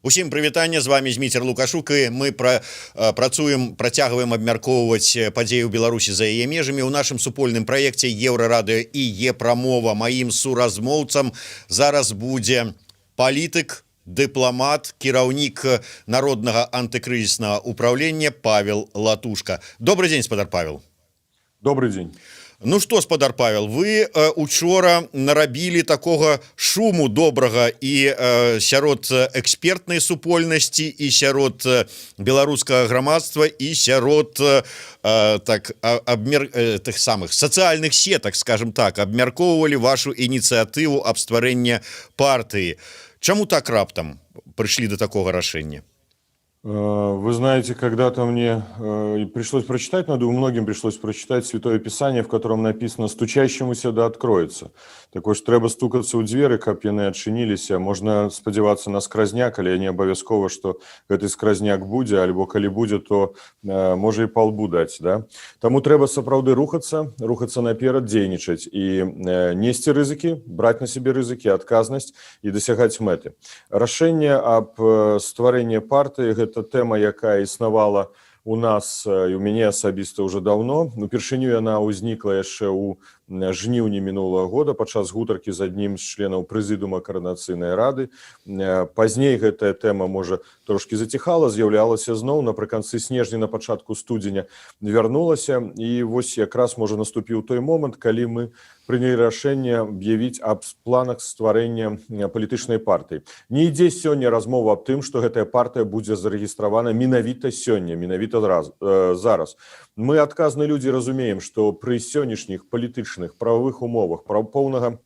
Усім прывітанне, з вами Зміцер Лукашук, і мы працягваем абмяркоўваць падзеі ў Беларусі за яе межамі. У нашым супольным праекце Еўрарадыё і Е-прамова маім суразмоўцам зараз будзе палітык, дыпламат, кіраўнік народнага антыкрызіснага ўпраўлення Павел Латушка. Добрый дзень, спадар Павел. Добрый день. Ну что, спадар Павел, вы учора нарабілі такога шуму добрага і сярод экспертнай супольнасці, і сярод беларускага грамадства, і сярод тых самых сацыяльных сетак, скажем так, абмяркоўвалі вашу ініцыятыву аб стварэння партыі. Чаму так раптам прыйшлі до такога рашэння? Вы знаете, когда-то мне пришлось прочитать, но думаю, многим пришлось прочитать Святое Писание, в котором написано «Стучащемуся да откроется». Такое ж трэба стукацца ў дзверы, каб яны адчыніліся. Можна спадзявацца на скразняк, але не абавязкова, што гэты скразняк будзе, альбо калі будзе, то можа і па лбу даць. Да? Таму трэба сапраўды рухацца наперад, дзейнічаць і несці рызыкі, браць на сябе рызыкі, адказнасць і дасягаць мэты. Рашэнне аб стварэнні партыі – гэта тэма, якая існавала у нас і у мяне асабіста ўжо даўно. Упершыню яна ўзнікла яшчэ ў жніўні мінулага года падчас гутаркі з аднім з членаў прэзідыума Каранацыйнай рады. Пазней гэтая тэма, можа, трошкі заціхала, з'яўлялася зноў, напрыканцы снежня, на пачатку студзеня вярнулася. І вось якраз, можа, наступіў той момант, калі мы прынялі рашэнне аб'явіць аб планах стварэння палітычнай партыі. Не ідзе сёння размова аб тым, што гэтая партыя будзе зарэгістравана менавіта сёння, менавіта зараз. Мы, адказныя людзі, разумеем, што пры сённяшніх палітычных правовых умовах, поўнага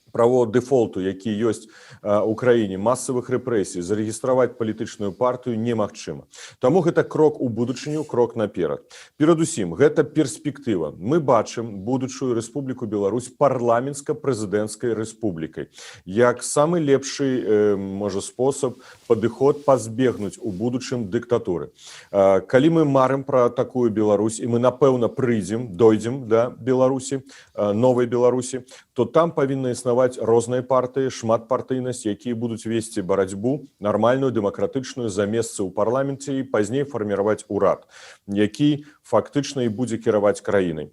правового дэфолту, які ёсць у краіне, масавых рэпрэсій, зарэгістраваць палітычную партыю немагчыма. Таму гэта крок у будучыню, крок наперад. Перадусім, гэта перспектыва. Мы бачым будучую Рэспубліку Беларусь парламенцка-прэзідэнцкай рэспублікай як самы лепшы, можа, спосаб, падыход пазбегнуць у будучым дыктатуры. Калі мы марым пра такую Беларусь, і мы, напэўна, дойдзем да Беларусі, новай Беларусі, то там павінна існаваць розныя партыі, шматпартыйнасць, якія будуць весці барацьбу нармальную, дэмакратычную за месцы ў парламенце і пазней фарміраваць урад, які фактычна і будзе кіраваць краінай.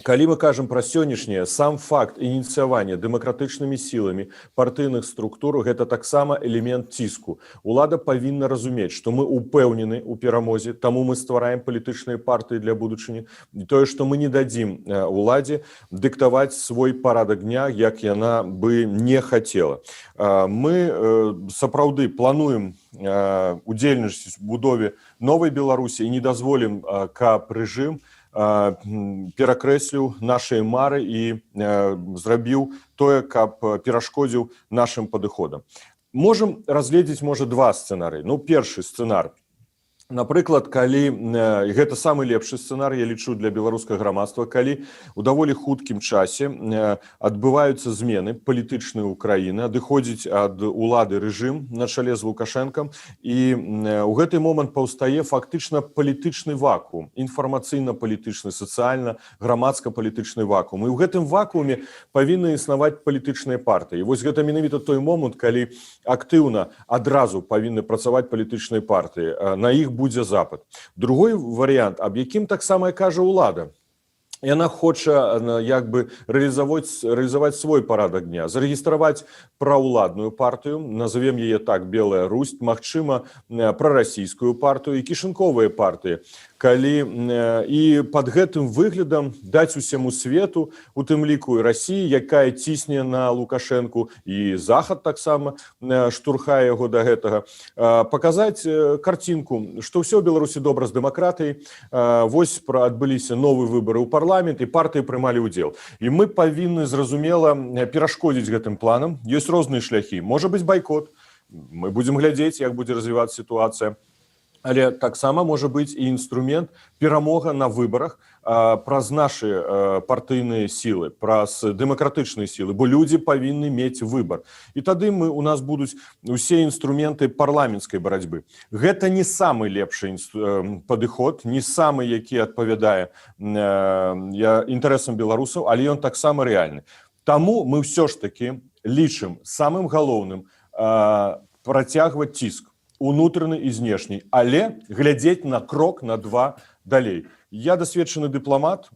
Калі мы кажам пра сённяшняе, сам факт ініцыявання дэмакратычнымі сіламі партыйных структур – гэта таксама элемент ціску. Улада павінна разумець, што мы упэўнены ў перамозе, таму мы ствараем палітычныя партыі для будучыні. І тое, што мы не дадзім уладзе дыктаваць свой парадак дня, як яна бы не хацела. Мы сапраўды плануем удзельнічаць у будове новай Беларусі і не дазволім, каб рэжым перакрэсліў нашыя мары і зрабіў тое, каб перашкодзіў нашым падыходам. Можам разгледзець, можа, два сцэнарыі. Ну, першы сцэнар. Напрыклад, калі, гэта самы лепшы сцэнарый, я лічу, для беларускага грамадства, калі у даволі хуткім часе адбываюцца змены палітычныя ў краіны, адыходзіць ад улады рэжым на чале з Лукашэнкам, і ў гэты момант паўстае фактычна палітычны вакуум, інфармацыйна-палітычны, сацыяльна-грамадска-палітычны вакуум. І ў гэтым вакууме павінны існаваць палітычныя партыі. І вось гэта менавіта той момант, калі актыўна адразу павінны працаваць палітычныя партыі. На іх будзе запад. Другой варыянт, аб якім таксама кажа ўлада. Яна хоча як бы рэалізаваць свой парадак дня, зарэгістраваць праўладную партыю, назовем яе так, Белая Русь, магчыма, прарасійскую партыю і кішынковыя партыі. І пад гэтым выглядам даць усяму свету, у тым ліку і Расіі, якая цісне на Лукашэнку, і Захад таксама штурхае яго да гэтага, паказаць карцінку, што ўсё ў Беларусі добра з дэмакратыяй, вось адбыліся новыя выбары ў парламент, і партыі прымалі ўдзел. І мы павінны, зразумела, перашкодзіць гэтым планам. Ёсць розныя шляхі. Можа быць байкот. Мы будзем глядзець, як будзе развівацца сітуацыя. Але таксама можа быць і інструмент перамога на выбарах праз нашы партыйныя сілы, праз дэмакратычныя сілы, бо людзі павінны мець выбар. І тады у нас будуць усе інструменты парламенцкай барацьбы. Гэта не самы лепшы падыход, не самы, які адпавядае інтарэсам беларусаў, але ён таксама рэальны. Таму мы ўсё ж такі лічым самым галоўным працягваць ціск унутраны і знешні, але глядзець на крок, на два далей. Я дасведчаны дыпламат,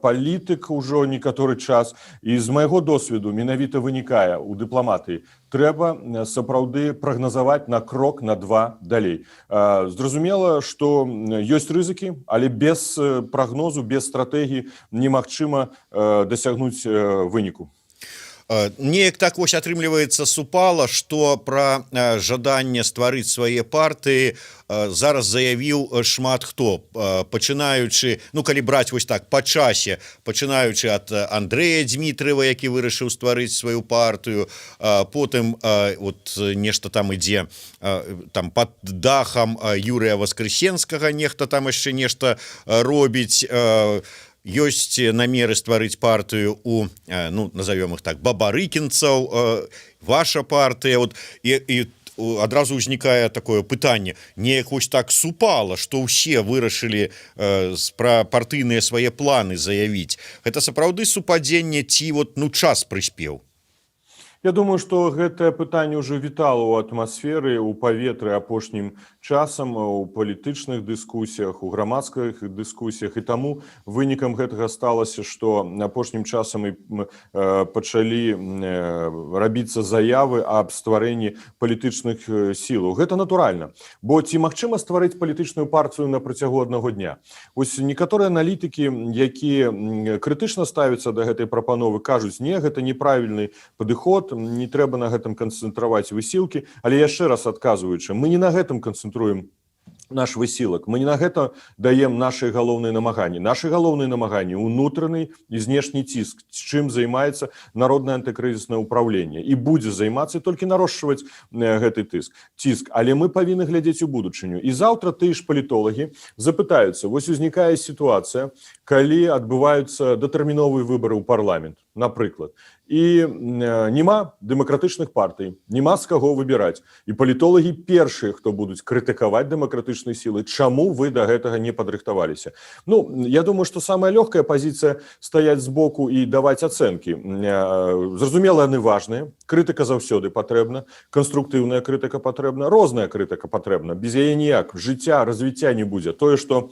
палітык ужо некаторы час, і з майго досведу менавіта вынікае ў дыпламатыі. Трэба сапраўды прагназаваць на крок, на два далей. Зразумела, што ёсць рызыкі, але без прагнозу, без стратэгіі немагчыма дасягнуць выніку. Неяк так вось атрымліваецца супала, што пра жаданне стварыць свае партыі зараз заявіў шмат хто, пачынаючы, ну калі браць вось так па часе, пачынаючы ад Андрэя Дзмітрыева, які вырашыў стварыць сваю партыю, потым вот нешта там ідзе там пад дахам Юрыя Васкрэсенскага, нехта там яшчэ нешта робіць. Ёсць намеры стварыць партыю у, ну, назовём іх так, бабарыкінцаў, ваша партыя, вот, і адразу ўзнікае такое пытанне, неяк вось так супала, што ўсе вырашылі пра партыйныя свае планы заявіць. Гэта сапраўды супадзенне ці вот, ну, час прыспеў? Я думаю, што гэтае пытанне ўжо вітала ў атмасферы, у паветры апошнім часам, у палітычных дыскусіях, у грамадскіх дыскусіях, і таму вынікам гэтага сталася, што апошнім часам і пачалі рабіцца заявы аб стварэнні палітычных сілаў. Гэта натуральна, бо ці магчыма стварыць палітычную партыю на працягу аднаго дня? Вось некаторыя аналітыкі, якія крытычна ставяцца да гэтай прапановы, кажуць, не, гэта неправільны падыход, не трэба на гэтым канцэнтраваць высілкі, але яшчэ раз адказваючы, мы не на гэтым канцэнтруем наш высілак, мы не на гэта даем нашыя галоўныя намаганні. Нашы галоўныя намаганні унутраны і знешні ціск, з чым займаецца народнае антыкрызіснае ўпраўленне і будзе займацца, толькі нарошчваць гэты ціск. Але мы павінны глядзець у будучыню. І заўтра тыя ж палітолагі запытаюцца, вось узнікае сітуацыя, калі адбываюцца датэрміновыя выбары ў парламент, напрыклад, і няма дэмакратычных партый, няма з каго выбіраць. І палітолагі першыя, хто будуць крытыкаваць дэмакратычныя сілы, чаму вы да гэтага не падрыхтаваліся? Ну, я думаю, што самая лёгкая пазіцыя стаяць збоку і даваць ацэнкі. Зразумела, яны важныя, крытыка заўсёды патрэбна, канструктыўная крытыка патрэбна, розная крытыка патрэбна, без яе ніяк жыцця, развіцця не будзе. Тое, што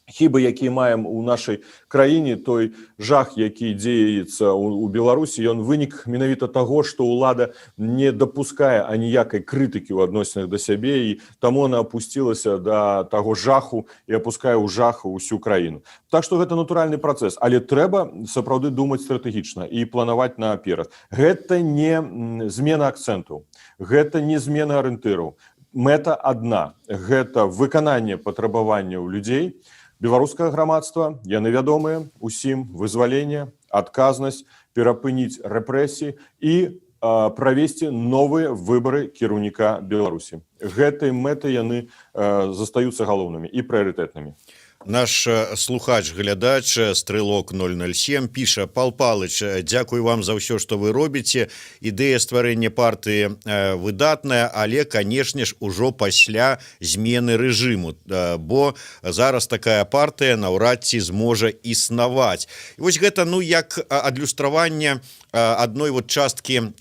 хібы, якія маем у нашай краіне, той жах, які дзеецца у Беларусі, ён вынік менавіта таго, што ўлада не дапускае аніякай крытыкі ў адносінах да сябе, і таму она апусцілася да таго жаху і апускае ў жаху ўсю краіну. Так што гэта натуральны працэс, але трэба сапраўды думаць стратэгічна і планаваць наперад. Гэта не змена акцэнтаў, гэта не змена арыентыраў. Мэта адна, гэта выкананне патрабаванняў людзей, беларускага грамадства, яны вядомыя усім: вызваленне, адказнасць, перапыніць рэпрэсіі і правесці новыя выбары кіраўніка Беларусі. Гэтай мэты яны застаюцца галоўнымі і прыярытэтнымі. Наш слухач-глядач Стрэлок 007 піша: Пал Палыч, дзякуй вам за ўсё, што вы робіце. Ідэя стварэння партыі выдатная, але, канешне ж, ужо пасля змены рэжыму, бо зараз такая партыя наўрад ці зможа існаваць. І вось гэта, ну, як адлюстраванне адной вот часткі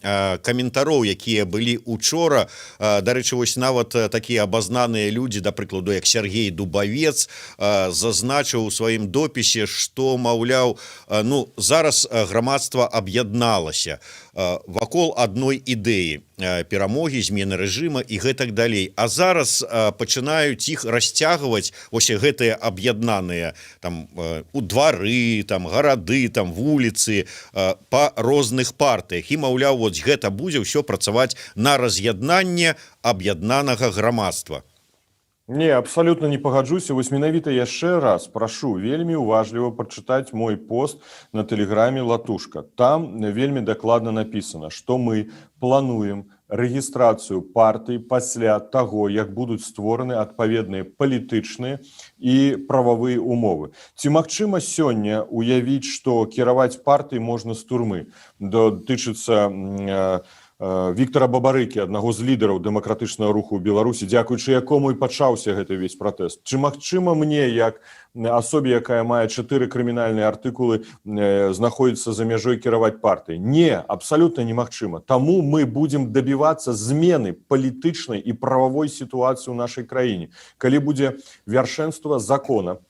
каментароў, якія былі учора. Дарэчы, вось нават такія абазнаныя людзі, да прыкладу, як Сергей Дубавец, зазначыў у сваім допісе, што, маўляў, ну, зараз грамадства аб'ядналася вакол адной ідэі перамогі, змены рэжыма і гэтак далей. А зараз пачынаюць іх расцягваць, вось гэтыя аб'яднаныя там у двары, там гарады, там вуліцы, па розных партыях. І, маўляў, вось гэта будзе ўсё працаваць на раз'яднанне аб'яднанага грамадства. Не, абсалютна не пагаджуся. Вось менавіта яшчэ раз прашу вельмі уважліва прачытаць мой пост на тэлеграме «Латушка». Там вельмі дакладна напісана, што мы плануем рэгістрацыю партый пасля таго, як будуць створаны адпаведныя палітычныя і прававыя умовы. Ці магчыма сёння уявіць, што кіраваць партый можна з турмы? Датычыцца Віктара Бабарыкі, аднаго з лідараў дэмакратычнага руху ў Беларусі, дзякуючы якому і пачаўся гэты весь пратэст. Ці магчыма мне, як асобе, якая мае 4 крымінальныя артыкулы, знаходзіцца за мяжой кіраваць партыяй? Не, абсалютна немагчыма. Таму мы будзем дабівацца змены палітычнай і прававой сітуацыі ў нашай краіне. Калі будзе вяршэнства закона,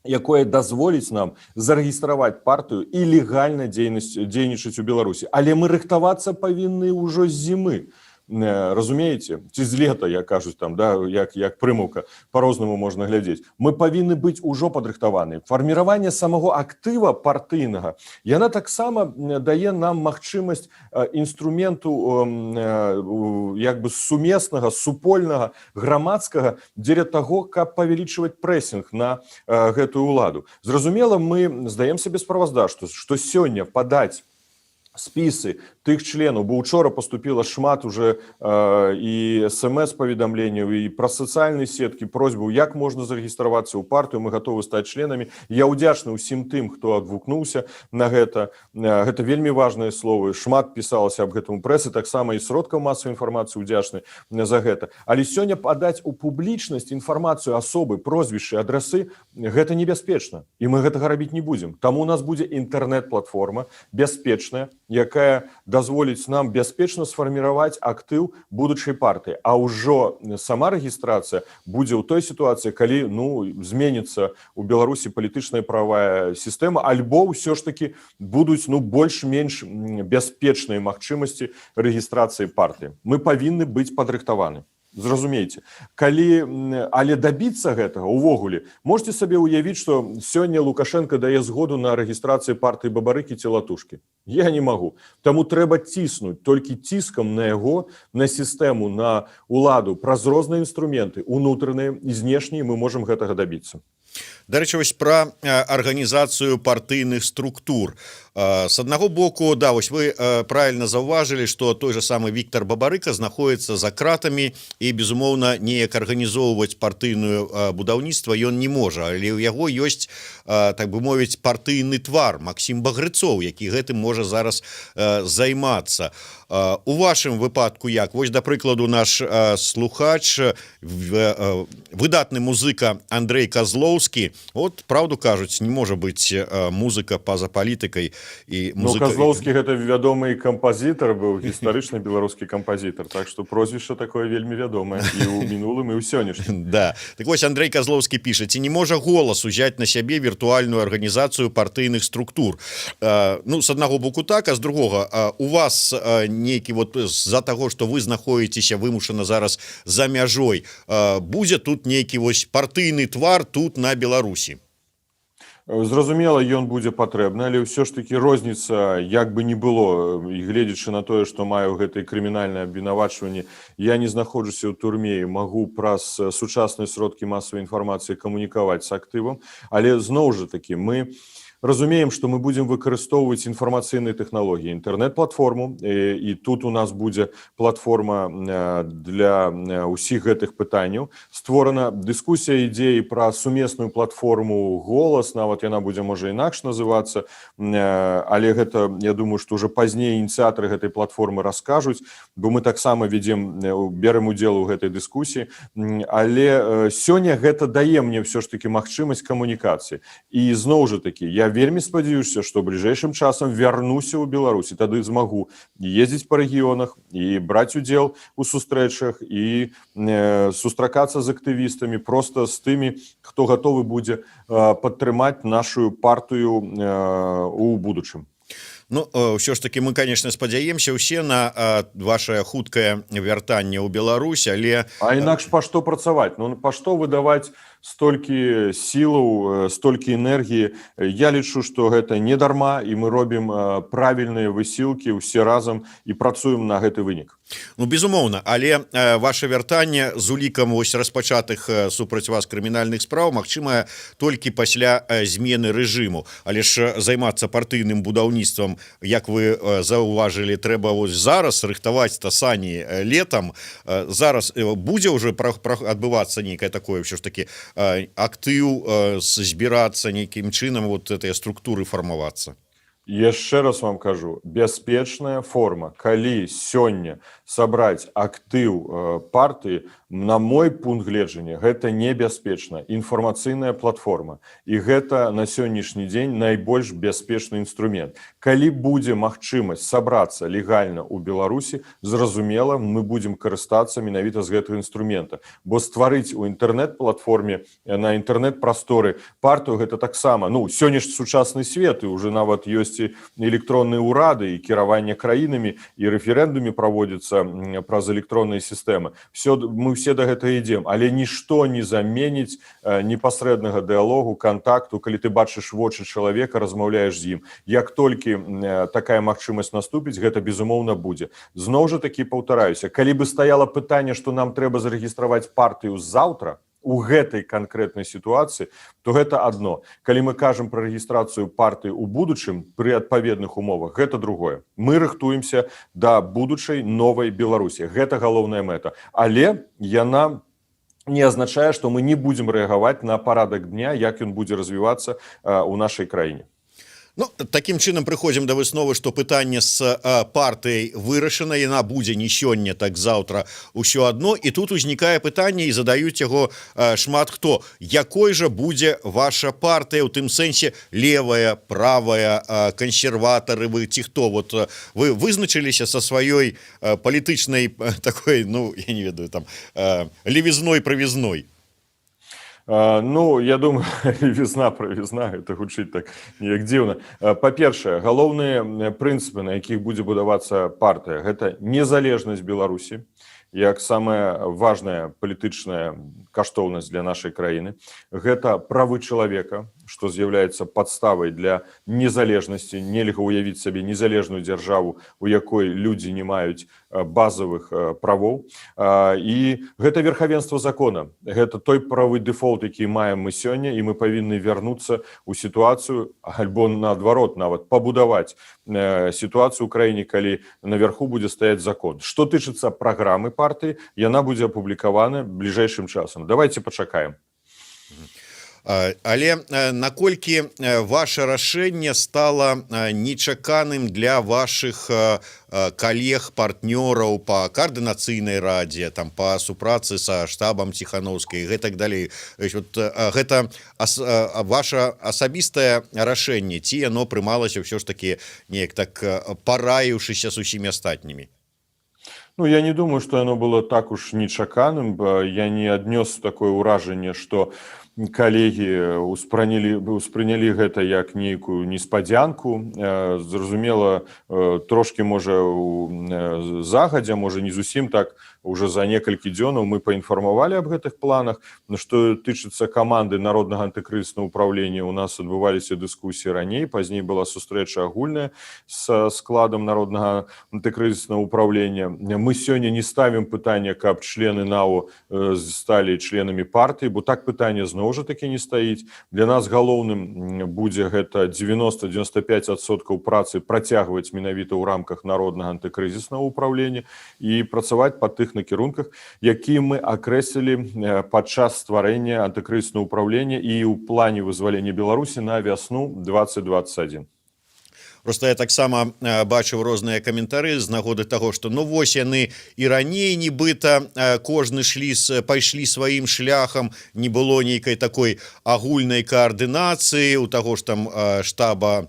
якое дазволіць нам зарэгістраваць партыю і легальна дзейнічаць у Беларусі. Але мы рыхтавацца павінны ўжо з зімы. Разумееце, ці з лета, як кажуць там, да, як прымаўка, по-рознаму можна глядзець. Мы павінны быць ужо падрыхтаваны. Фарміраванне самого актыва партыйнага, яна таксама дае нам магчымасць інструменту як бы сумеснага, супольнага, грамадскага дзеля таго, каб павялічваць прэсінг на гэтую ўладу. Зразумела, мы здаем сабе справаздачу, што сёння падаць спісы тых членаў, бо учора поступила шмат уже і смс-паведамленняў, і праз сацыяльныя сеткі просьбаў, як можна зарэгістравацца ў партыю, мы гатовы стаць членамі. Я ўдзячны ўсім тым, хто адгукнуўся на гэта. Гэта вельмі важныя словы. Шмат пісалася аб гэтым у прэсы, таксама і сродкаў масавай інфармацыі ўдзячны за гэта. Але сёння падаць у публічнасць інфармацыю асобы, прозвішчы, адрасы, гэта небяспечна. І мы гэтага рабіць не будзем. Таму у нас будзе інтэрнэт-платформа, бяспечная, якая дазволіць нам бяспечна сфарміраваць актыў будучай партыі. А ўжо сама рэгістрацыя будзе ў той сітуацыі, калі зменіцца ў Беларусі палітычная правая сістэма, альбо ўсё ж такі будуць больш-менш бяспечныя магчымасці рэгістрацыі партыі. Мы павінны быць падрыхтаваны. Зразумейце, але дабіцца гэтага увогуле, можете сабе ўявіць, што сёння Лукашенко дае згоду на рэгістрацыю партыі Бабарыкі ці Латушкі? Я не магу. Таму трэба ціснуць, толькі ціскам на яго, на сістэму, на уладу, праз розныя інструменты, унутраныя і знешнія, мы можам гэтага дабіцца. Дарэчы, вось пра арганізацыю партыйных структур. С аднаго боку, да, вось вы правильно заўважылі, што той же самы Віктар Бабарыка знаходіцца за кратамі і, безумоўна, неяк арганізоўваць партыйную будаўніцтва ён не можа, але ў яго ёсць, так бы мовіць, партыйны твар Максім Багрыцоў, які гэтым можа зараз займацца. У вашым выпадку як? Вось, да прыкладу, наш слухач, выдатны музыка Андрей Козлоўскі, от, правду кажуць, не можа быць музыка па-за палітыкай. Козлоўскі гэта вядомы кампазітар быў, гістарычны беларускі кампазітар, так што прозвішча такое вельмі вядомае і ў мінулым, і ў сённяшнім. Да. Так вось Андрей Козлоўскі піша: ці не можа голас узяць на сябе віртуальную арганізацыю партыйных структур? З аднаго боку так, а з другога, у вас нейкі вот з-за таго, што вы знаходзіцеся вымушана зараз за мяжой, будзе тут нейкі вось партыйны твар тут на Беларусі? Зразумела, ён будзе патрэбны, але ўсё ж такі розніца, як бы не было, і гледзячы на тое, што маю гэтае крымінальнае абвінавачванне, я не знаходжуся ў турме і магу праз сучасныя сродкі масавай інфармацыі камунікаваць з актывам, але зноў жа такі мы разумеем, што мы будзем выкарыстоўваць інфармацыйныя тэхналогіі, інтэрнэт-платформу, і тут у нас будзе платформа для ўсіх гэтых пытанняў. Створана дыскусія ідзе і пра сумесную платформу «Голас», нават яна будзе, можа, інакш называцца, але гэта, я думаю, што ўжо пазней ініцыятары гэтай платформы раскажуць, бо мы таксама берем удзел у гэтай дыскусіі, але сёння гэта дае мне ўсё ж такі магчымасць камунікацыі. І зноў жа такі, я вельмі спадзяюся, што бліжэйшым часам вярнуся ў Беларусь, і тады змагу ездзіць па рэгіёнах і браць удзел у сустрэчах і сустракацца з актывістамі, проста з тымі, хто гатовы будзе падтрымаць нашу партыю у будучым. Ўсё ж таки мы, конечно, спадзяемся ўсе на ваше хуткае вяртанне ў Беларусь, але... А інакш па што працаваць? Па што выдаваць столькі сілаў, столькі энергіі? Я лічу, што гэта не дарма, і мы робім правільныя высілкі ўсе разам і працуем на гэты вынік. Безумоўна, але ваше вяртанне з улікам распачатых супраць вас крымінальных спраў магчымае толькі пасля змены рэжыму. Але ж займацца партыйным будаўніцтвам, як вы заўважылі, трэба зараз рыхтаваць тасані летам. Зараз будзе ўжо адбывацца нейкае такое ўсё ж такі актыў збірацца нейкім чынам, вот гэтыя структуры фармавацца? Яшчэ раз вам кажу, бяспечная форма, калі сёння сабраць актыў партыі, на мой пункт гледжання, гэта небяспечна, інфармацыйная платформа. І гэта на сённяшні дзень найбольш бяспечны інструмент. Калі будзе магчымасць сабрацца легальна ў Беларусі, зразумела, мы будзем карыстацца менавіта з гэтага інструмента. Бо стварыць у інтэрнэт-платформе, на інтэрнэт-прасторы партыю, гэта таксама, сённяшні сучасны свет, і уже нават ёсць электронныя ўрады, і кіраванне краінамі, і рэферэндумы праводзяцца праз электронныя сістэмы. Мы все да гэтага ідзем, але нішто не заменіць непасрэднага дыялогу, кантакту, калі ты бачыш вочы чалавека, размаўляеш з ім. Як толькі такая магчымасць наступіць, гэта безумоўна будзе. Зноў жа такі паўтараюся, калі бы стаяла пытанне, што нам трэба зарэгістраваць партыю заўтра, у гэтай канкрэтнай сітуацыі, то гэта адно. Калі мы кажам пра рэгістрацыю партыі ў будучым пры адпаведных умовах, гэта другое. Мы рыхтуемся да будучай новай Беларусі. Гэта галоўная мэта. Але яна не азначае, што мы не будзем рэагаваць на парадак дня, як ён будзе развівацца ў нашай краіне. Такім чынам прыходзім да высновы, што пытанне з партыяй вырашана, яна будзе не сёння, так заўтра ўсё адно, і тут узнікае пытанне, і задаюць яго шмат хто. Якой жа будзе ваша партыя, у тым сэнсе левая, правая, кансерватары вы ці хто? Вы вызначыліся са сваёй палітычнай такой, я не ведаю, там, левізной-правізной? Я думаю, левізна-правізна, гэта гучыць так неяк дзіўна. Па-першае, галоўныя прынцыпы, на якіх будзе будавацца партыя, гэта незалежнасць Беларусі, як самая важная палітычная каштоўнасць для нашай краіны. Гэта правы чалавека, што з'яўляецца падставай для незалежнасці. Нельга ўявіць сабе незалежную дзяржаву, у якой людзі не маюць базавых правоў. І гэта верхавенства закона. Гэта той правы дэфолт, які маем мы сёння, і мы павінны вярнуцца ў сітуацыю, альбо наадварот нават пабудаваць сітуацыю ў краіне, калі наверху будзе стаяць закон. Што тычыцца праграмы партыі, яна будзе апублікавана бліжэйшым часам. Давайте пачакаем. Але наколькі ваше рашэнне стала нечаканым для вашых калег, партнёраў па каардынацыйнай радзе, там па супрацы са штабам Ціханаўскай і гэтак далей. Гэта ваша асабістае рашэнне, ці яно прымалася ўсё ж такі неяк так параіўшыся з усімі астатнімі? Я не думаю, што яно было так уж нечаканым, я не аднёс такое ўражанне, што калегі успрынялі гэта як нейкую неспадзянку. Зразумела, трошкі, можа, загадзя, можа, не зусім так, уже за некалькі дзёнаў мы паінфармавалі аб гэтых планах. Што тычыцца каманды Народнага антыкрызіснага ўпраўлення, у нас адбываліся дыскусіі раней, пазней была сустрэча агульная з складам Народнага антыкрызіснага ўпраўлення. Мы сёння не ставім пытання, каб члены НАО сталі членамі партыі, бо так пытанне зноў жа такі не стаіць. Для нас галоўным будзе гэта 90-95% працы працягваць менавіта ў рамках Народнага антыкрызіснага ўпраўлення і працаваць па тых накірунках, які мы акрэслілі падчас стварэння антыкрызіснага ўпраўлення і ў плане вызвалення Беларусі на вясну 2021. Просто я таксама бачыў розныя каментары з нагоды таго, што вось яны і раней нібыта кожны пайшлі сваім шляхам, не было нейкай такой агульнай каардынацыі у таго ж там штаба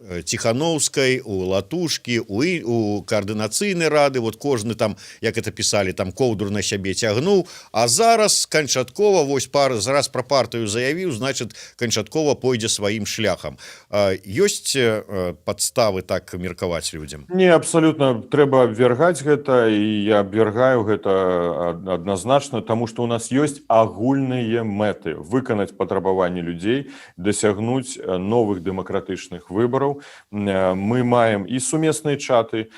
Ціханаўскай, у Латушкі, у каардынацыйнай рады, кожны там, як это пісалі, там коўдру на сябе цягнуў, а зараз канчаткова, зараз пра партыю заявіў, значыць, канчаткова пойдзе сваім шляхам. Ёсць падставы так меркаваць людзям? Не, абсалютна, трэба абвяргаць гэта, і я абвяргаю гэта адназначна, таму што ў нас ёсць агульныя мэты: выканаць патрабаванні людзей, дасягнуць новых дэмакратычных выбараў. Мы маем і сумесныя чаты,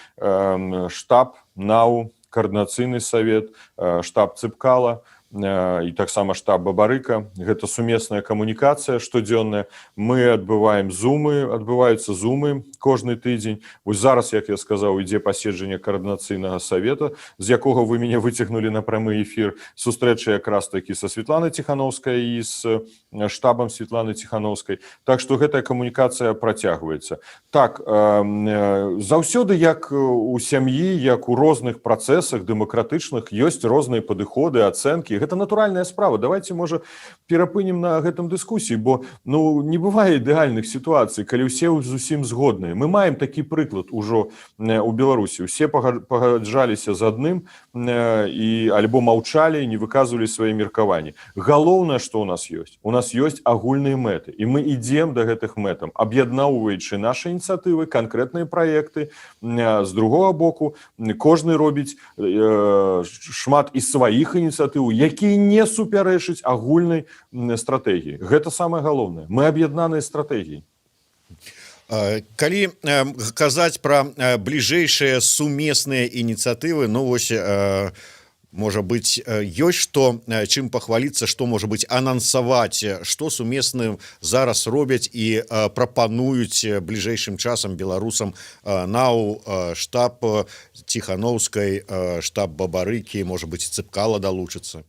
штаб НАУ, координацыйны совет, штаб ЦИПКАЛа, і таксама штаб Бабарыка. Гэта сумесная камунікацыя штодзённая. Мы адбываюцца зумы кожны тыдзень. Вось зараз, як я сказаў, ідзе паседжанне каардынацыйнага савета, з якога вы мяне выцягнулі на прамы эфір. Сустрэча якраз такі са Светланай Ціхановскай і з штабам Светланы Ціхановскай. Так што гэтая камунікацыя працягваецца. Так, заўсёды, як у сям'і, як у розных працэсах дэмакратычных, ёсць розныя падыходы, ацэнкі. Гэта натуральная справа. Давайте, можа, перапынем на гэтым дыскусіі, бо не бывае ідэальных сітуацый, калі ўсе зусім згодныя. Мы маем такі прыклад ужо у Беларусі. Усе пагаджаліся з адным альбо маўчалі, не выказвалі свае меркаванні. Галоўнае, што ў нас ёсць? У нас ёсць агульныя мэты, і мы ідзем да гэтых мэтам, аб'ядноўваючы нашы ініцыятывы, канкрэтныя праекты. З другога боку, кожны робіць шмат і сваіх ініцыятыў, якія не супярэчаць агульнай стратэгіі. Гэта самае галоўнае. Мы аб'яднаныя стратэгіі. Калі казаць пра бліжэйшыя сумесныя ініцыятывы, можа быць, ёсць што, чым пахваліцца, што, можа быць, анансаваць, што сумесным зараз робяць і прапануюць бліжэйшым часам беларусам НАУ, штаб Ціхановскай, штаб Бабарыкі, можа быць, Цыпкала далучыцца?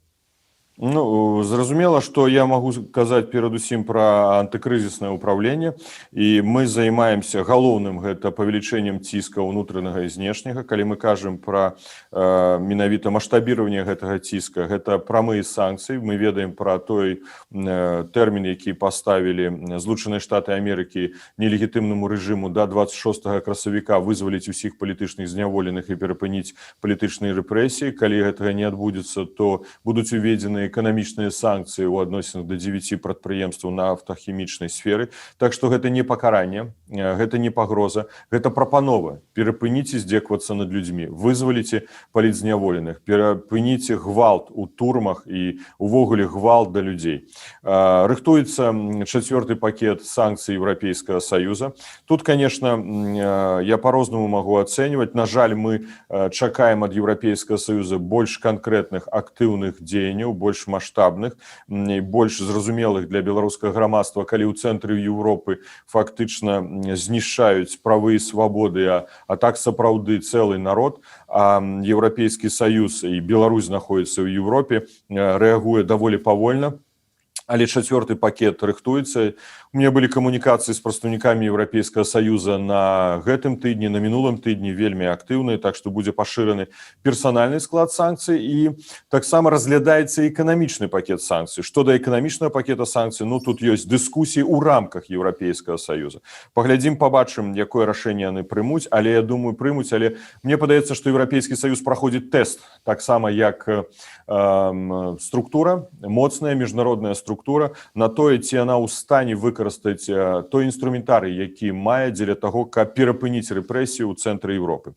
Зразумела, што я магу казаць перадусім пра антыкрызіснае ўпраўленне, і мы займаемся галоўным гэта павелічэннем ціска ўнутранага і знешняга. Калі мы кажам пра менавіта маштабіраванне гэтага ціска, гэта прамыя санкцыі. Мы ведаем пра той тэрмін, які паставілі Злучаныя Штаты Амерыкі нелегітымнаму рэжыму да 26 красавіка вызваліць усіх палітычных зняволеных і перапыніць палітычныя рэпрэсіі. Калі гэтага не адбудзецца, то будуць уведзены эканамічныя санкцыі ў адносінах да 9 прадпрыемстваў нафтахімічнай сферы. Так што гэта не пакаранне, гэта не пагроза, гэта прапанова. Перапыніце здзекавацца над людзьмі, вызваліце палітзняволеных, перапыніце гвалт у турмах і увогуле гвалт да людзей. Рыхтуецца 4-й пакет санкцый Еўрапейскага Саюза. Тут, конечно, я по-рознаму магу ацэньваць. На жаль, мы чакаем ад Еўрапейскага Саюза больш канкрэтных актыўных дзеянняў, больш маштабных, больш зразумелых для беларускага грамадства, калі ў цэнтры Еўропы фактычна знішчаюць правы і свабоды, а так сапраўды цэлы народ, а Еўрапейскі Саюз і Беларусь знаходзіцца ў Еўропе, рэагуе даволі павольна. Але 4-й пакет рыхтуецца. У меня былі камунікацыі з прадстаўнікамі Еўрапейскага Саюза на гэтым тыдні, на мінулым тыдні вельмі актыўныя, так што будзе пашыраны персанальны склад санкцый і таксама разглядаецца эканамічны пакет санкцый. Што да эканамічнага пакета санкцый, тут ёсць дыскусіі ў рамках Еўрапейскага Саюза. Паглядзім, пабачым, якое рашэнне яны прымуць, але я думаю, прымуць, але мне падаецца, што Еўрапейскі Саюз праходзіць тэст, таксама як структура, моцная міжнародная структура, на тое, ці яна ў стане выкарыстаць той інструментарый, які мае дзеля таго, каб перапыніць рэпрэсіі ў цэнтры Еўропы.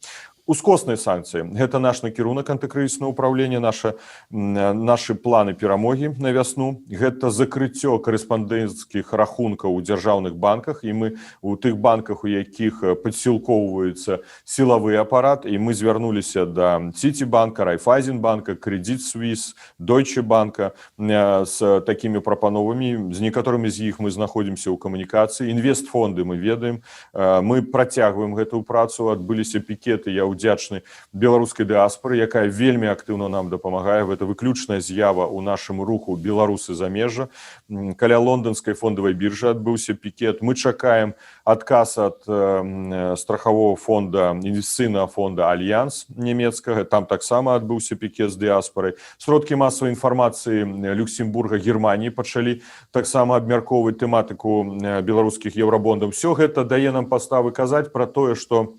Ускосныя санкцыі. Гэта наш накірунак антыкрызіснага ўпраўлення, нашы планы перамогі на вясну. Гэта закрыццё карэспандэнцкіх рахункаў у дзяржаўных банках, і мы у тых банках, у якіх падсілкоўваецца сілавы апарат, і мы звярнуліся да Цітибанка, Райфайзенбанка, Крэдит Суіс, Дойче банка з такімі прапановамі. З некаторымі з іх мы знаходзімся ў камунікацыі. Інвестфонды мы ведаем. Мы працягваем гэтую працу, адбыліся пікеты, я удзячны беларускай дыаспоры, якая вельмі актыўна нам дапамагае. Гэта выключная з'ява ў нашым руху беларусы замежжа. Каля лонданскай фондавай біржы адбыўся пікет. Мы чакаем адказ ад страхавого фонда, інвестыцыйнага фонда Альянс нямецкага. Там таксама адбыўся пікет з дыаспорай. Сродкі масавай інфармацыі Люксембурга, Германіі пачалі таксама абмяркоўваць тэматыку беларускіх еўрабондаў. Все гэта дае нам падставы казаць пра тое, што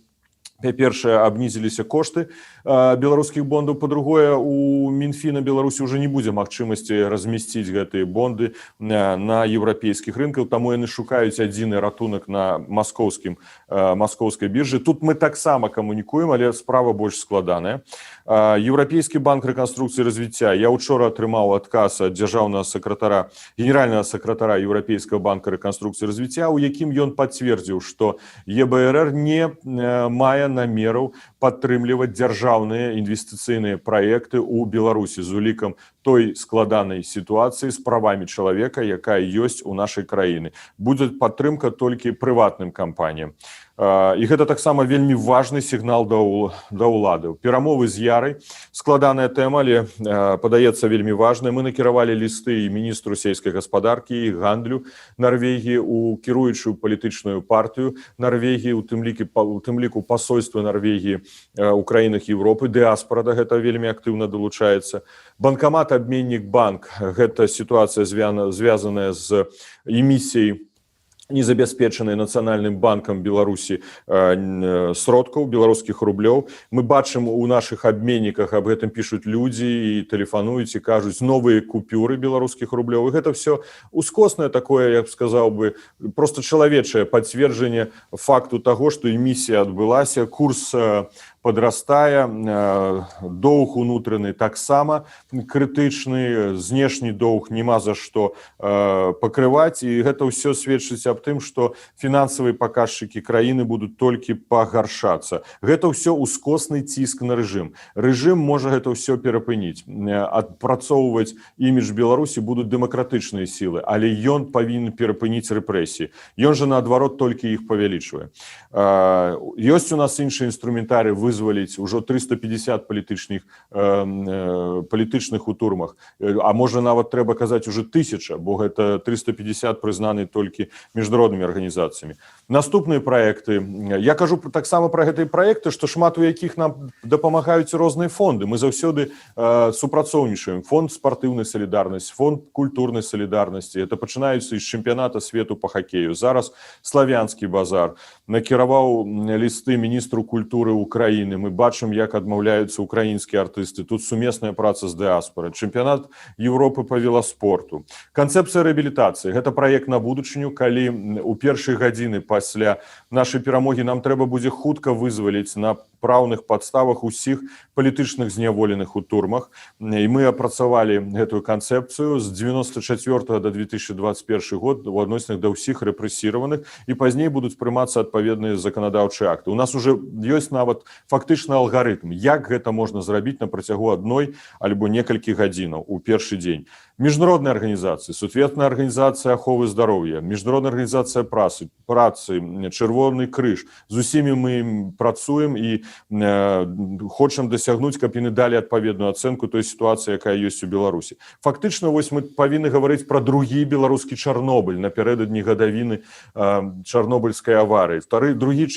па-першае, абнізіліся кошты беларускіх бондаў, па-другое, у Мінфіна Беларусі ўжо не будзе магчымасці размясціць гэтыя бонды на еўрапейскіх рынках, таму яны шукаюць адзіны ратунак на маскоўскай біржы. Тут мы таксама камунікуем, але справа больш складаная. Еўрапейскі банк рэканструкцыі і развіцця. Я учора атрымаў адказ ад дзяржаўнага сакратара, генеральнага сакратара Еўрапейскага банка рэканструкцыі і развіцця, у якім ён пацвердзіў, што ЕБРР не мае намераў падтрымліваць дзяржаўныя інвестыцыйныя праекты ў Беларусі з улікам той складанай сітуацыі з правамі чалавека, якая ёсць у нашай краіны. Будзе падтрымка толькі прыватным кампаніям. І гэта таксама вельмі важны сігнал да ўлады. Перамовы з Ярай, складаная тэма, але падаецца вельмі важная. Мы накіравалі лісты і міністру сельскай гаспадаркі і гандлю Нарвегіі, у кіруючую палітычную партыю Нарвегіі, у тым ліку пасольства Нарвегіі у краінах Европы. Дыаспара да гэта вельмі актыўна далучаецца. Банкамат Абменнік банк, гэта сітуацыя звязаная з эмісіяй незабяспечанай Нацыянальным банкам Беларусі сродкаў, беларускіх рублёў. Мы бачым у нашых абменніках, аб гэтым пішуць людзі і тэлефануюць і кажуць новыя купюры беларускіх рублёў. І гэта все ускоснае такое, я б сказаў бы, просто чалавечае пацверджанне факту таго, што эмісія адбылася, курс подрастае, доўг унутраны таксама крытычны, знешні доўг няма за што пакрываць, і гэта ўсё сведчыць аб тым, што фінансавыя паказчыкі краіны будуць толькі пагаршацца. Гэта ўсё ускосны ціск на рэжым. Рэжым можа гэта ўсё перапыніць. Адпрацоўваць імідж Беларусі будуць дэмакратычныя сілы, але ён павінен перапыніць рэпрэсіі. Ён жа, наадварот, толькі іх павялічвае. Ёсць у нас іншы інструментарый вызваліць ужо 350 палітычных у турмах, а можа нават трэба казаць уже 1000, бо гэта 350 прызнаны толькі міжнароднымі арганізацыямі. Наступныя праекты. Я кажу таксама пра гэтыя праекты, што шмат у якіх нам дапамагаюць розныя фонды. Мы заўсёды супрацоўнічаем. Фонд спартыўнай салідарнасці, фонд культурнай салідарнасці. Это пачынаюцца з чэмпіяната свету па хакею. Зараз славянскі базар. Накіраваў лісты міністру культуры Украіны. Мы бачым, як адмаўляюцца украінскія артысты. Тут сумесная праца з дыаспорай. Чэмпіянат Европы па веласпорту. Канцэпцыя рэабілітацыі. Гэта праект на будучыню, калі у першыя гадзіны пасля нашай перамогі нам трэба будзе хутка вызваліць на праўных падставах усіх палітычных зняволеных у турмах. І мы апрацавалі гэтую канцэпцыю з 94 до 2021 год у адносінах да ўсіх рэпрэсіраваных, і пазней будуць прымацца адпаведныя заканадаўчыя акты. У нас уже ёсць нават фактычны алгарытм, як гэта можна зрабіць на працягу адной альбо некалькі гадзінаў у першы дзень. Міжнародныя арганізацыі, сусветная арганізацыя аховы здароўя, міжнародная арганізацыя працы, Чырвоны крыж. З усімі мы працуем і хочам дасягнуць, каб яны далі адпаведную ацэнку той сітуацыі, якая ёсць у Беларусі. Фактычна, вось мы павінны гаварыць пра другі беларускі Чарнобыль напярэдадні гадавіны чарнобыльскай аварыі. Другі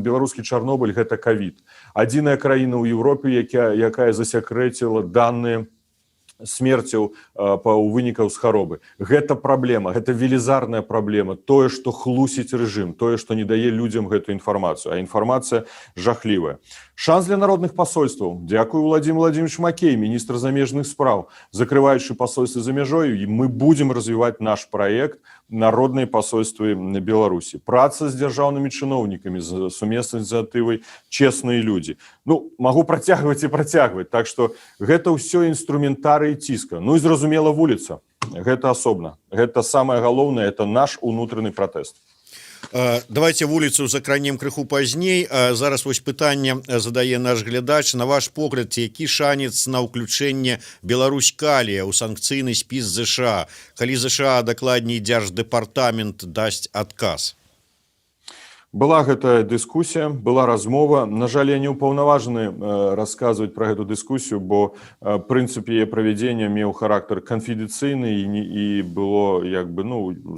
беларускі Чарнобыль — гэта ковід. Адзіная краіна ў Европе, якая засекрэціла даныя смерцяў у вынікаў з харобы. Гэта праблема, гэта велізарная праблема. Тое, што хлусіць рэжым, тое, што не дае людзям гэту інфармацыю. А інфармацыя жахлівая. Шанс для народных пасольстваў. Дзякую, Владимир Владимирович Макей, міністр замежных спраў. Закрываючы пасольствы за мяжою, мы будзем развіваць наш праект «Народныя пасольствы на Беларусі». Праца з дзяржаўнымі чыноўнікамі, з сумеснай ініцыятывай «Честныя людзі». Магу працягваць і працягваць. Так што гэта ўсё інструментарый ціска. І зразумела, вуліца. Гэта асобна. Гэта самае галоўнае, это наш унутраны пратэст. Давайте вуліцу закранем крыху пазней. Зараз вось пытанне задае наш глядач. На ваш погляд, які шанец на ўключэнне Беларусь-Калія ў санкцыйны спіс ЗША, калі ЗША, дакладней Дзярждэпартамент, дасць адказ? Была гэтая дыскусія, была размова. На жаль, я не ўпаўнаважаны расказваць пра гэту дыскусію, бо прынцып яе правядзення меў характар канфідэнцыйны і было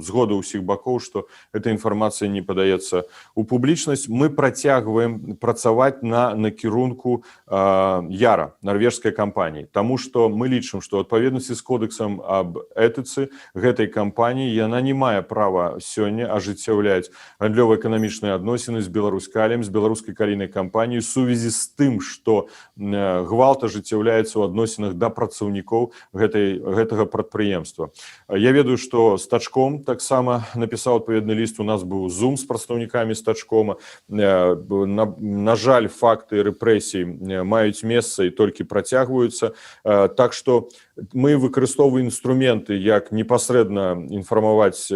згода ўсіх бакоў, што эта інфармацыя не падаецца ў публічнасць. Мы працягваем працаваць на накірунку Яра, нарвежскай кампаніі, таму што мы лічым, што ў адпаведнасці з кодэксам аб этыцы гэтай кампаніі яна не мае права сёння ажыццяўляць гандлёва-эканамічныя адносіны з Беларусь-Каліем, з беларускай калійнай кампаніяй у сувязі з тым, што гвалт ажыццяўляецца ў адносінах да працаўнікоў гэтага прадпрыемства. Я ведаю, што Стачком таксама напісаў адпаведны ліст. У нас быў зум з прадстаўнікамі Стачкома. На жаль, факты рэпрэсій маюць месца і толькі працягваюцца. Так што мы выкарыстоўваем інструменты, як непасрэдна інфармаваць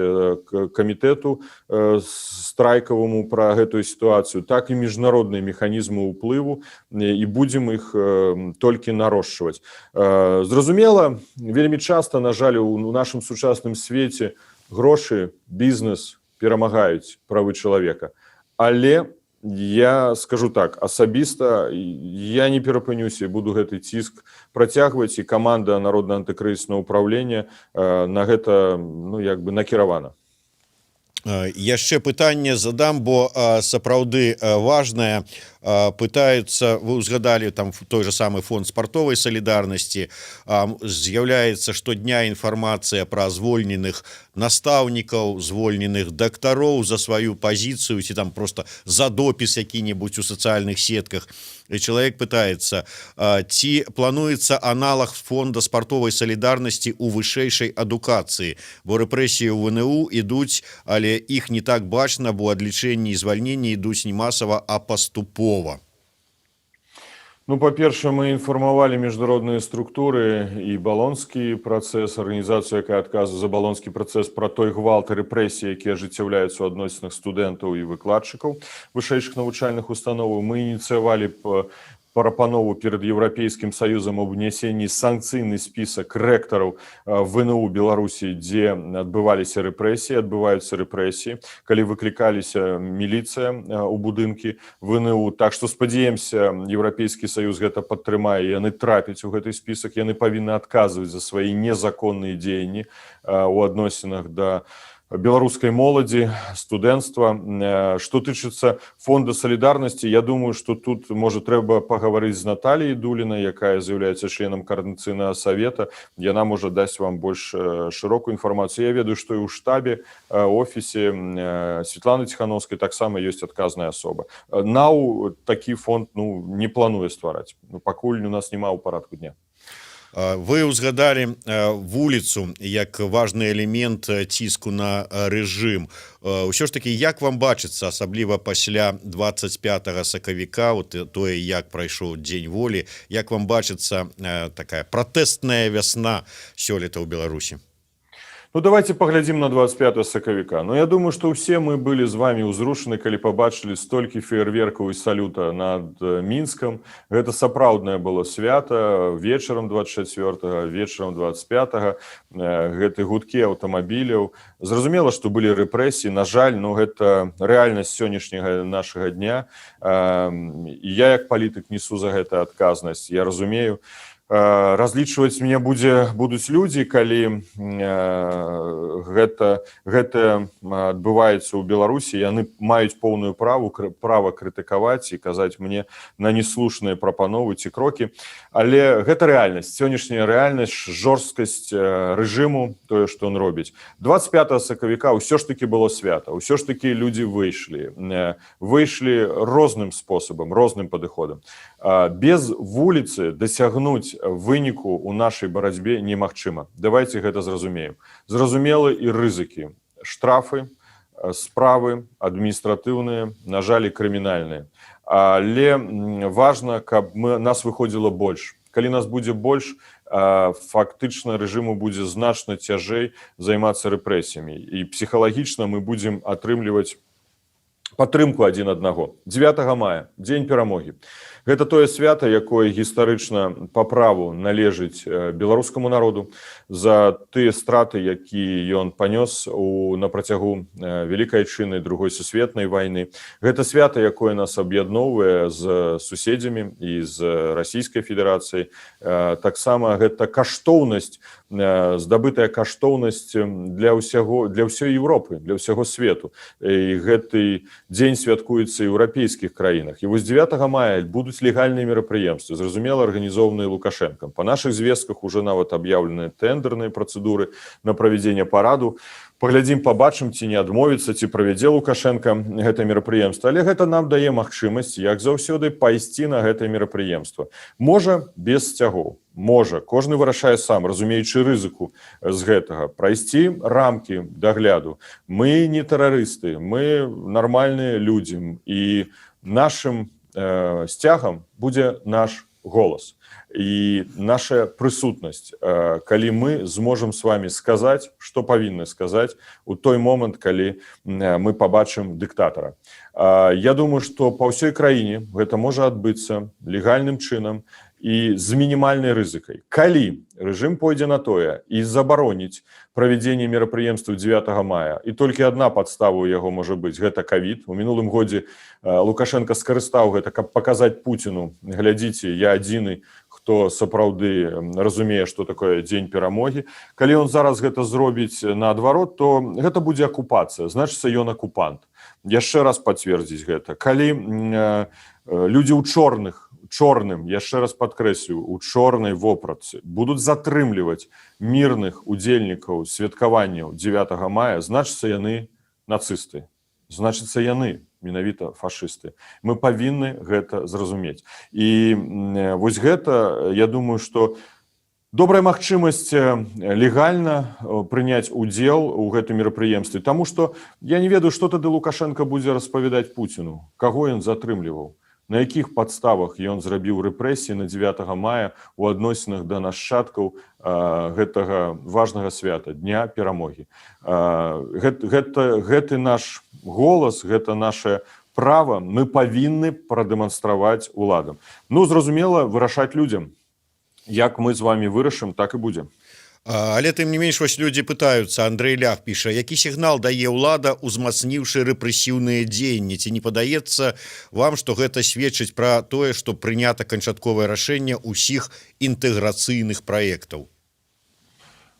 камітэту страйкаваму тэму пра гэтую сітуацыю, так і міжнародныя механізмы ўплыву, і будзем іх толькі нарошчваць. Зразумела, вельмі часта, на жаль, у нашым сучасным свеце грошы, бізнес перамагаюць правы чалавека. Але я скажу так, асабіста я не перапынюся і буду гэты ціск працягваць, і каманда Народнага антыкрызіснага ўпраўлення на гэта накіравана. Яшчэ пытанне задам, бо сапраўды важнае. Пытаюцца, вы ўзгадалі там той же самы фонд спартовай салідарнасці, з'яўляецца штодня інфармацыя пра звольненых настаўнікаў, звольненых дактароў за сваю пазіцыю, ці там просто за допіс які-небудзь у сацыяльных сетках. І чалавек пытаецца, ці плануецца аналаг фонда спартовай салідарнасці ў вышэйшай адукацыі, бо рэпрэсіі ў ВНУ ідуць, але іх не так бачна, бо адлічэнні і звальненні ідуць не масава, а паступова. Ну, па-першае, мы інфармавалі міжнародныя структуры і балонскі працэс, арганізацыю, якая адказвае за балонскі працэс, пра той гвалт і рэпрэсіі, якія ажыццяўляюцца ў адносінах студэнтаў і выкладчыкаў вышэйшых навучальных установаў. Мы ініцыявалі прапанову перед Еўрапейскім Саюзам об унясенні санкцыйны спісак рэктараў ВНУ Беларусі, дзе адбываюцца рэпрэсіі, калі выклікаліся міліцыя у будынкі ВНУ. Так што спадзяемся, Еўрапейскі Саюз гэта падтрымае, яны трапяць у гэты спісак, яны павінны адказваць за свае незаконныя дзеянні у адносінах да беларускай моладзі, студэнцтва. Што тычыцца фонда салідарнасці, я думаю, што тут, можа, трэба пагаварыць з Наталіяй Дулінай, якая з'яўляецца членам каардынацыйнага савета. Яна можа даць вам больш шырокую інфармацыю. Я ведаю, што і ў штабе, офісе Светланы Ціхановскай таксама ёсць адказная асоба. НАУ такі фонд не плануе ствараць. Пакуль у нас няма ў парадку дня. Вы ўзгадалі вуліцу як важны элемент ціску на рэжым. Усё ж такі, як вам бачыцца, асабліва пасля 25 сакавіка, тое, як прайшоў дзень волі, як вам бачыцца такая пратэстная вясна сёлета ў Беларусі? Ну, давайте поглядим на 25 сакавіка. Ну, я думаю, что все мы были з вами узрушены, калі побачили столькі феерверкаў і салюта над Мінскам. Гэта сапраўднае было свята вечарам 24-го, вечарам 25-го. Гэты гудкі аўтамабіляў. Зразумела, што былі рэпрэсіі. На жаль, гэта рэальнасць сённяшняга нашага дня. І я, як палітык, несу за гэта адказнасць. Я разумею, разлічваць мне будуць людзі, калі гэта адбываецца ў Беларусі. Яны маюць поўную права крытыкаваць і казаць мне на неслушныя прапановы ці крокі. Але гэта рэальнасць, сённяшняя рэальнасць, жорсткасць рэжыму, тое, што ён робіць. 25 сакавіка ўсё ж такі было свята, ўсё ж такі людзі выйшлі розным спосабам, розным падыходам. Без вуліцы дасягнуць выніку у нашай барацьбе немагчыма. Давайте гэта зразумеем. Зразумелы і рызыкі. Штрафы, справы адміністратыўныя, на жаль, і крымінальныя. Але важна, каб нас выходзіла больш. Калі нас будзе больш, фактычна рэжыму будзе значна цяжэй займацца рэпрэсіямі. І псіхалагічна мы будзем атрымліваць падтрымку адзін аднаго. 9 мая, дзень перамогі. Гэта тое свята, якое гістарычна па праву належыць беларускаму народу за тыя страты, якія ён панёс на працягу Вялікай Айчыннай, Другой сусветнай вайны. Гэта свята, якое нас аб'ядноўвае з суседзямі і з Расійскай Федэрацыяй. Таксама гэта каштоўнасць, здабытая каштоўнасць для ўсёй Еўропы, для ўсяго свету. І гэты дзень святкуецца ў еўрапейскіх краінах. І вось 9 мая будуць легальныя мерапрыемствы, зразумела, арганізованыя Лукашэнкам. Па нашых звестках уже нават аб'яўлены тэндэрныя працэдуры на правядзенне параду. Паглядзім, пабачым, ці не адмовіцца, ці правядзе Лукашенка гэта мерапрыемства. Але гэта нам дае магчымасць, як заўсёды, пайсці на гэтае мерапрыемства. Можа, без сцягоў. Можа, кожны вырашае сам, разумеючы рызыку з гэтага. Прайсці рамкі дагляду. Мы не тэрарысты, мы нармальныя людзі. І нашым сцягам будзе наш голос. І наша прысутнасць, калі мы зможам з вами сказаць, што павінны сказаць у той момант, калі мы пабачым дыктатара. Я думаю, што па ўсёй краіне гэта можа адбыцца легальным чынам і з мінімальнай рызыкай. Калі рэжым пойдзе на тое і забароніць правядзенне мерапрыемстваў 9 мая, і толькі адна падстава ў яго можа быць, гэта ковід. У мінулым годзе Лукашенко скарыстаў гэта, каб паказаць Пуціну: глядзіце, я адзіны, хто сапраўды разумее, што такое дзень перамогі. Калі ён зараз гэта зробіць наадварот, то гэта будзе акупацыя, значыцца, ён акупант. Яшчэ раз пацвердзіць гэта. Калі людзі ў чорным, яшчэ раз падкрэслю, у чорнай вопратцы будуць затрымліваць мірных удзельнікаў святкаванняў 9 мая, значыцца, яны нацысты. Значыцца, яны менавіта фашысты. Мы павінны гэта зразумець. І вось гэта, я думаю, што добрая магчымасць легальна прыняць удзел у гэтым мерапрыемстве, таму што я не ведаю, што тады Лукашенко будзе распавядаць Пуціну, каго ён затрымліваў, на якіх падставах ён зрабіў рэпрэсіі на 9 мая у адносінах да нашчадкаў гэтага важнага свята, дня перамогі. Гэты наш голас, гэта наше права мы павінны прадэманстраваць уладам. Ну, зразумела, вырашаць людзям. Як мы з вами вырашым, так і будзе. Але тым не менш, вось людзі пытаюцца, Андрей Лях піша, які сігнал дае ўлада, узмацніўшы рэпрэсіўныя дзеянні? Ці не падаецца вам, што гэта сведчыць пра тое, што прынята канчатковае рашэнне ўсіх інтэграцыйных праектаў?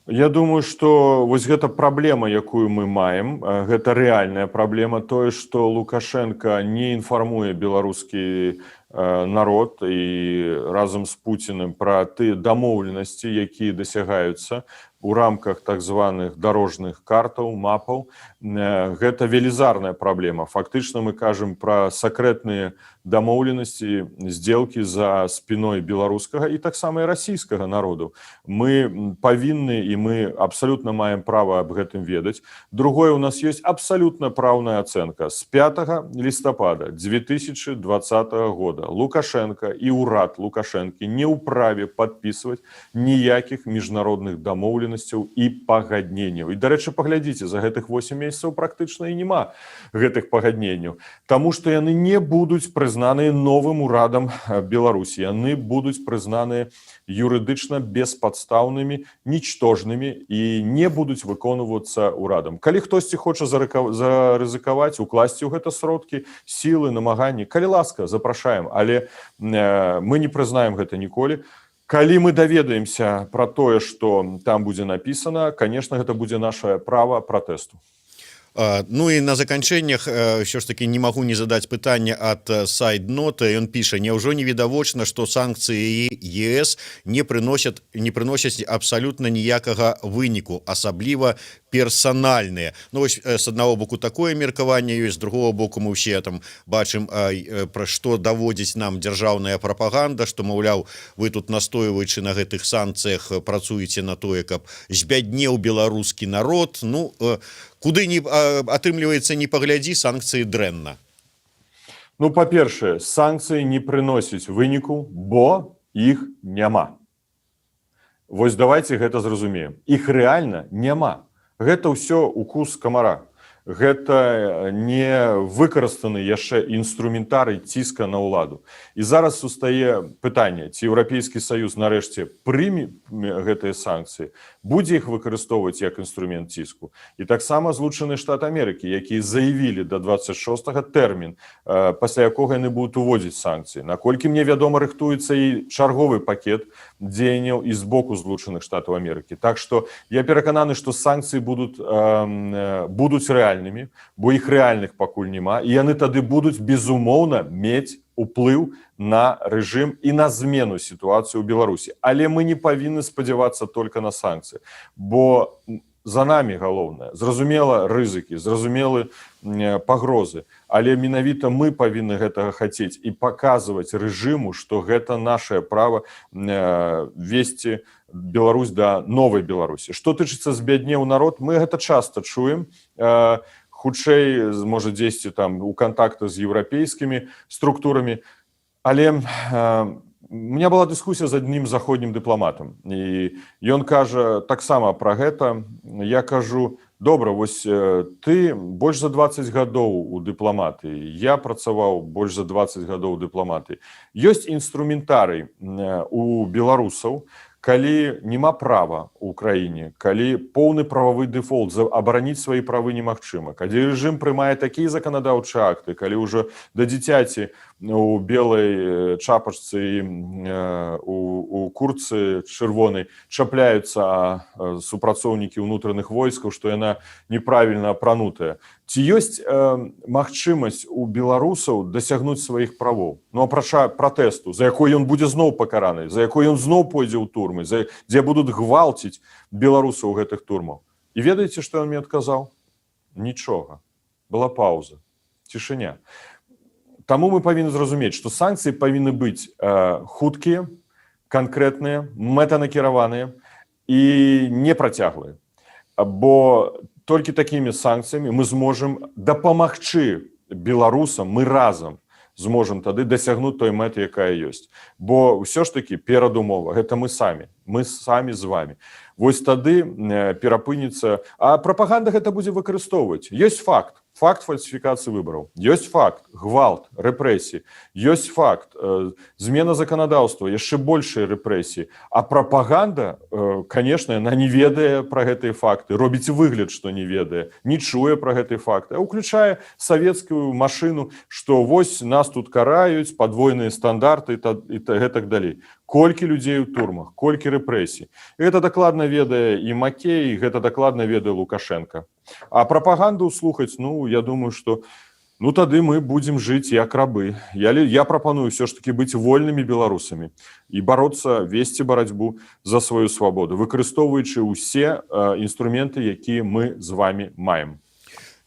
Я думаю, што вось гэта праблема, якую мы маем, гэта рэальная праблема, тое, што Лукашенко не інфармуе беларускі народ і разам з Пуціным пра тыя дамоўленасці, якія дасягаюцца у рамках так званых дарожных картаў, мапаў. Гэта велізарная праблема. Фактычна мы кажам пра сакрэтныя дамоўленасці, здзелкі за спіной беларускага і таксама і расійскага народу. Мы павінны і мы абсалютна маем права аб гэтым ведаць. Другое, у нас ёсць абсалютна праўная ацэнка. З 5 лістапада 2020 года Лукашенко і ўрад Лукашэнкі не ў праве падпісваць ніякіх міжнародных дамоўленасцяў і пагадненняў. І, дарэчы, паглядзіце, за гэтых 8 месяцаў практычна і няма гэтых пагадненняў. Таму што яны не будуць прызнаныя новым урадам Беларусі. Яны будуць прызнаныя юрыдычна беспадстаўнымі, нічтожнымі і не будуць выконвацца урадам. Калі хтосьці хоча зарызыкаваць, укласці ў гэта сродкі, сілы, намаганні, калі ласка, запрашаем, але мы не прызнаем гэта ніколі. Калі мы даведаемся пра тое, што там будзе напісана, конечно, гэта будзе наше права пратэсту. Ну і на заканчэннях ўсё ж таки не магу не задаць пытанне ад сайт-нота. Ён піша: няўжо не відавочна, што санкцыі ЕС не прыносяць абсалютна ніякага выніку, асабліва персанальныя. Ну вось з аднаго боку такое меркаванне ёсць, з другого боку мы ўсе там бачым, пра што даводзіць нам дзяржаўная прапаганда, што, маўляў, вы тут, настойваючы на гэтых санкцыях, працуеце на тое, каб збяднеў беларускі народ. Ну, куды не атрымліваецца, не паглядзі, санкцыі дрэнна. Ну, па-першае, санкцыі не прыносяць выніку, бо іх няма. Вось давайте гэта зразумеем. Іх рэальна няма. Гэта ўсё укус камара. Гэта не выкарыстаны яшчэ інструментарый ціска на ўладу. І зараз устае пытанне, ці Еўрапейскі Саюз нарэшце прыме гэтыя санкцыі, будзе іх выкарыстоўваць як інструмент ціску. І таксама Злучаныя Штаты Амерыкі, якія заявілі да 26-го тэрмін, пасля якога яны будуць уводзіць санкцыі. Наколькі мне вядома, рыхтуецца і чарговы пакет дзеянняў і з боку Злучаных Штатаў Амерыкі. Так што я перакананы, што санкцыі будуць рэальнымі, бо іх рэальных пакуль няма, і яны тады будуць, безумоўна, мець уплыў на рэжым і на змену сітуацыі ў Беларусі. Але мы не павінны спадзявацца толькі на санкцыі, бо за намі галоўнае. Зразумела, рызыкі, зразумелы пагрозы, але менавіта мы павінны гэтага хацець і паказваць рэжыму, што гэта нашае права весці Беларусь да новай Беларусі. Што тычыцца збяднеў народ, мы гэта часта чуем, хутчэй, можа, дзесьці там у кантактах з еўрапейскімі структурамі, але У меня была дыскусія з адным заходнім дыпламатам, і ён кажа таксама пра гэта. Я кажу: добра, вось ты больш за 20 гадоў у дыпламатыі, я працаваў больш за 20 гадоў у дыпламатыі. Ёсць інструментарый у беларусаў, калі няма права ў краіне, калі поўны прававы дэфолт, абараніць свае правы немагчыма, калі рэжым прымае такія заканадаўчыя акты, калі ўжо да дзіцяці у белай чапачцы і у курцы чырвонай чапляюцца супрацоўнікі ўнутраных войскаў, што яна неправільна апранутая. Ці ёсць магчымасць у беларусаў дасягнуць сваіх правоў? Ну, апрача пратэсту, за якой ён будзе зноў пакараны, за якой ён зноў пойдзе ў турмы, дзе будуць гвалціць беларусаў у гэтых турмаў. І ведаеце, што ён мне адказаў? Нічога. Была паўза, цішыня. Таму мы павінны зразумець, што санкцыі павінны быць хуткія, канкрэтныя, мэтанакіраваныя і непрацяглыя. Бо толькі такімі санкцыямі мы зможам дапамагчы беларусам, мы разам зможам тады дасягнуць той мэты, якая ёсць. Бо ўсё ж такі перадумова, гэта мы самі з вамі. Вось тады перапыніцца, а прапаганда гэта будзе выкарыстоўваць. Ёсць факт фальсіфікацыі выбараў, ёсць факт гвалт, рэпрэсіі, ёсць факт змена заканадаўства, яшчэ большыя рэпрэсіі. А прапаганда, конечно, яна не ведае пра гэтыя факты, робіць выгляд, што не ведае, не чуе пра гэтыя факты, а ўключае савецкую машыну, што вось нас тут караюць, падвойныя стандарты і гэтак далей. Колькі людзей у турмах, колькі рэпрэсій. Гэта дакладна ведае і Макей, гэта дакладна ведае Лукашенко. А прапаганду слухаць, ну, я думаю, што ну тады мы будзем жыць як рабы. Я прапаную ўсё ж такі быць вольнымі беларусамі і бароцца, весці барацьбу за сваю свабоду, выкарыстоўваючы ўсе інструменты, якія мы з вамі маем.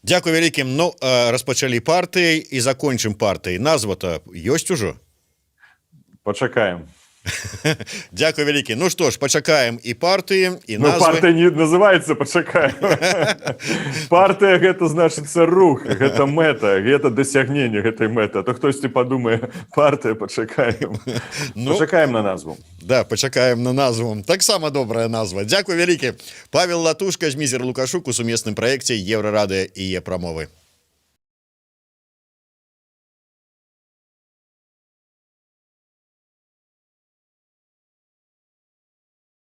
Дзякуй вялікім. Ну, распачалі партыяй і закончым партыяй. Назва-то ёсць ужо? Пачакаем. Дзякуй вялікі. Ну што ж, пачакаем і партыі, і назвы. Ну, партыя не называецца «Пачакаем». Партыя – гэта, значыцца, рух, гэта мэта, гэта дасягненне гэтай мэты. А то хтосьці падумае, партыя, пачакаем. Пачакаем на назву. Да, пачакаем на назву. Таксама добрая назва. Дзякуй вялікі. Павел Латушка, Зміцер Лукашук у сумесным праекце Еўрарадыё і Е-прамовы.